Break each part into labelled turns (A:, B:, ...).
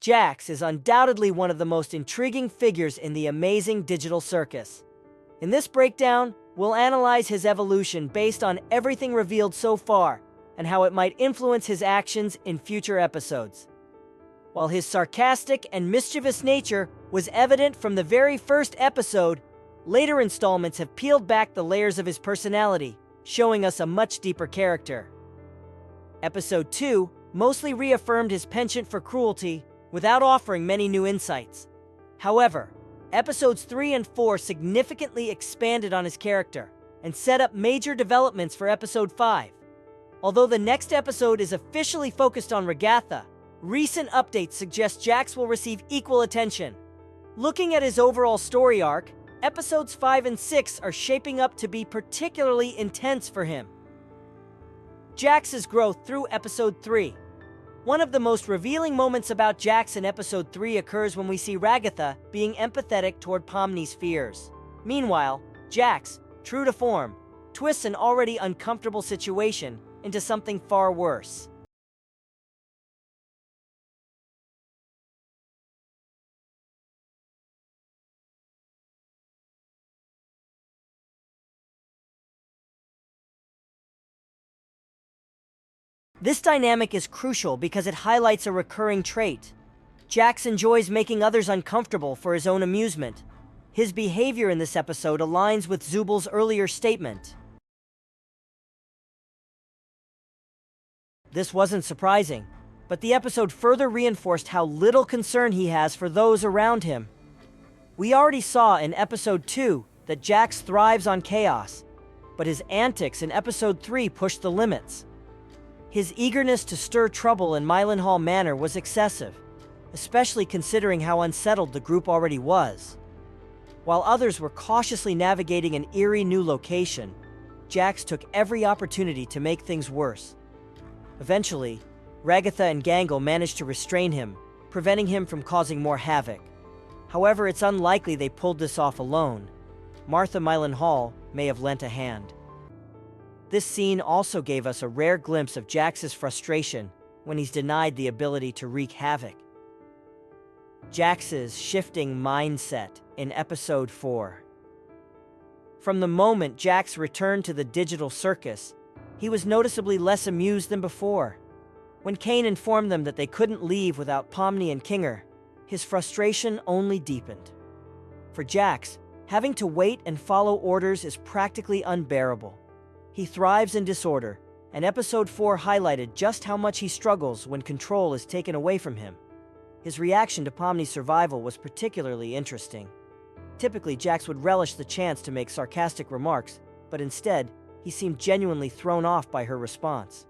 A: JAX is undoubtedly one of the most intriguing figures in the amazing digital circus. In this breakdown, we'll analyze his evolution based on everything revealed so far and how it might influence his actions in future episodes. While his sarcastic and mischievous nature was evident from the very first episode, later installments have peeled back the layers of his personality, showing us a much deeper character. Episode 2 mostly reaffirmed his penchant for cruelty without offering many new insights. However, Episodes 3 and 4 significantly expanded on his character and set up major developments for Episode 5. Although the next episode is officially focused on Regatha, recent updates suggest JAX will receive equal attention. Looking at his overall story arc, Episodes 5 and 6 are shaping up to be particularly intense for him. JAX's growth through Episode 3. One of the most revealing moments about JAX in Episode 3 occurs when we see Regatha being empathetic toward Pomni's fears. Meanwhile, JAX, true to form, twists an already uncomfortable situation into something far worse. This dynamic is crucial because it highlights a recurring trait. JAX enjoys making others uncomfortable for his own amusement. His behavior in this episode aligns with Zubal's earlier statement. This wasn't surprising, but the episode further reinforced how little concern he has for those around him. We already saw in Episode 2 that JAX thrives on chaos, but his antics in Episode 3 pushed the limits. His eagerness to stir trouble in Millenhall Manor was excessive, especially considering how unsettled the group already was. While others were cautiously navigating an eerie new location, JAX took every opportunity to make things worse. Eventually, Regatha and Gangle managed to restrain him, preventing him from causing more havoc. However, it's unlikely they pulled this off alone. Martha Millenhall may have lent a hand. This scene also gave us a rare glimpse of JAX's frustration when he's denied the ability to wreak havoc. JAX's shifting mindset in Episode 4. From the moment JAX returned to the digital circus, he was noticeably less amused than before. When Kane informed them that they couldn't leave without Pomni and Kinger, his frustration only deepened. For JAX, having to wait and follow orders is practically unbearable. He thrives in disorder, and Episode 4 highlighted just how much he struggles when control is taken away from him. His reaction to Pomni's survival was particularly interesting. Typically, JAX would relish the chance to make sarcastic remarks, but instead, he seemed genuinely thrown off by her response.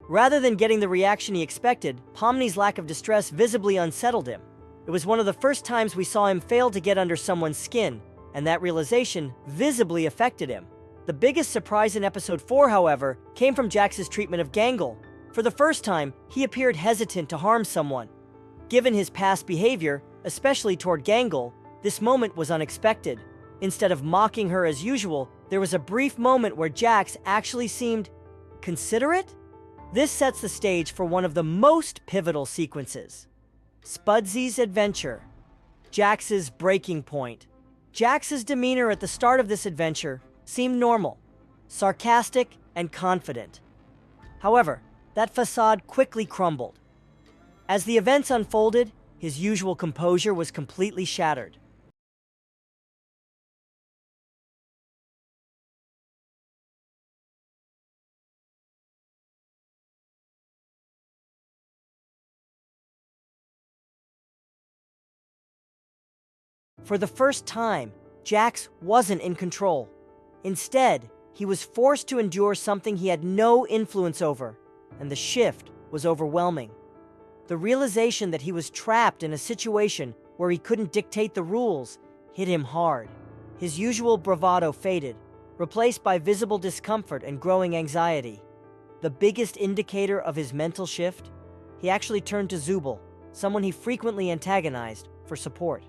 A: Rather than getting the reaction he expected, Pomni's lack of distress visibly unsettled him. It was one of the first times we saw him fail to get under someone's skin, and that realization visibly affected him. The biggest surprise in Episode 4, however, came from JAX's treatment of Gangle. For the first time, he appeared hesitant to harm someone. Given his past behavior, especially toward Gangle, this moment was unexpected. Instead of mocking her as usual, there was a brief moment where JAX actually seemed considerate? This sets the stage for one of the most pivotal sequences. Spudsy's adventure. JAX's breaking point. JAX's demeanor at the start of this adventure seemed normal, sarcastic, and confident. However, that facade quickly crumbled. As the events unfolded, his usual composure was completely shattered. For the first time, JAX wasn't in control. Instead, he was forced to endure something he had no influence over, and the shift was overwhelming. The realization that he was trapped in a situation where he couldn't dictate the rules hit him hard. His usual bravado faded, replaced by visible discomfort and growing anxiety. The biggest indicator of his mental shift? He actually turned to Zubal, someone he frequently antagonized, for support.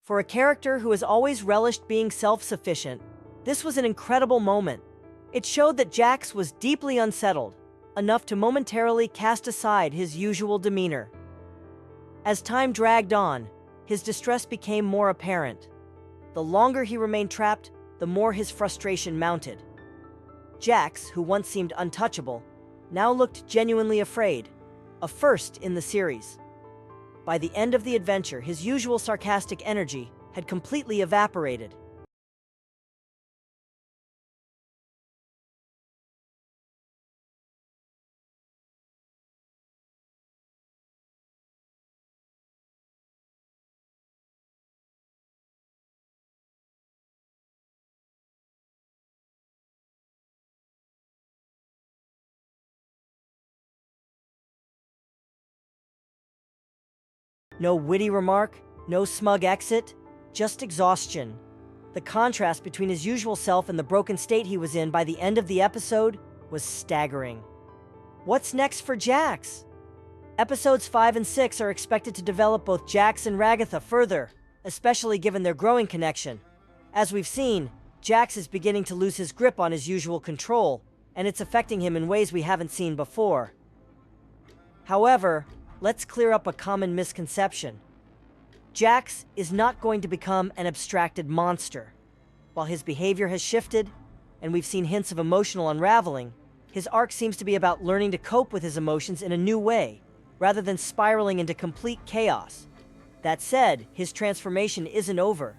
A: For a character who has always relished being self-sufficient, this was an incredible moment. It showed that JAX was deeply unsettled, enough to momentarily cast aside his usual demeanor. As time dragged on, his distress became more apparent. The longer he remained trapped, the more his frustration mounted. JAX, who once seemed untouchable, now looked genuinely afraid, a first in the series. By the end of the adventure, his usual sarcastic energy had completely evaporated. No witty remark, no smug exit, just exhaustion. The contrast between his usual self and the broken state he was in by the end of the episode was staggering. What's next for JAX? Episodes 5 and 6 are expected to develop both JAX and Ragatha further, especially given their growing connection. As we've seen, JAX is beginning to lose his grip on his usual control, and it's affecting him in ways we haven't seen before. However, let's clear up a common misconception. JAX is not going to become an abstracted monster. While his behavior has shifted, and we've seen hints of emotional unraveling, his arc seems to be about learning to cope with his emotions in a new way, rather than spiraling into complete chaos. That said, his transformation isn't over.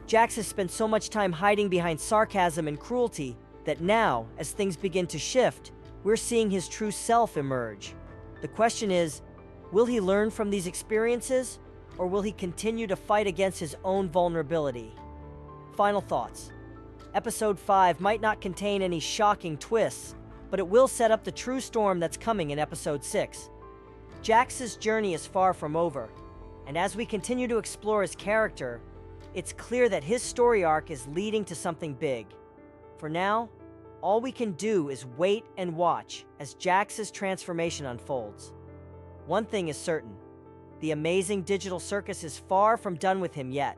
A: JAX has spent so much time hiding behind sarcasm and cruelty that now, as things begin to shift, we're seeing his true self emerge. The question is, will he learn from these experiences, or will he continue to fight against his own vulnerability? Final thoughts. Episode 5 might not contain any shocking twists, but it will set up the true storm that's coming in Episode 6. JAX's journey is far from over, and as we continue to explore his character, it's clear that his story arc is leading to something big. For now, all we can do is wait and watch as JAX's transformation unfolds. One thing is certain, the amazing digital circus is far from done with him yet.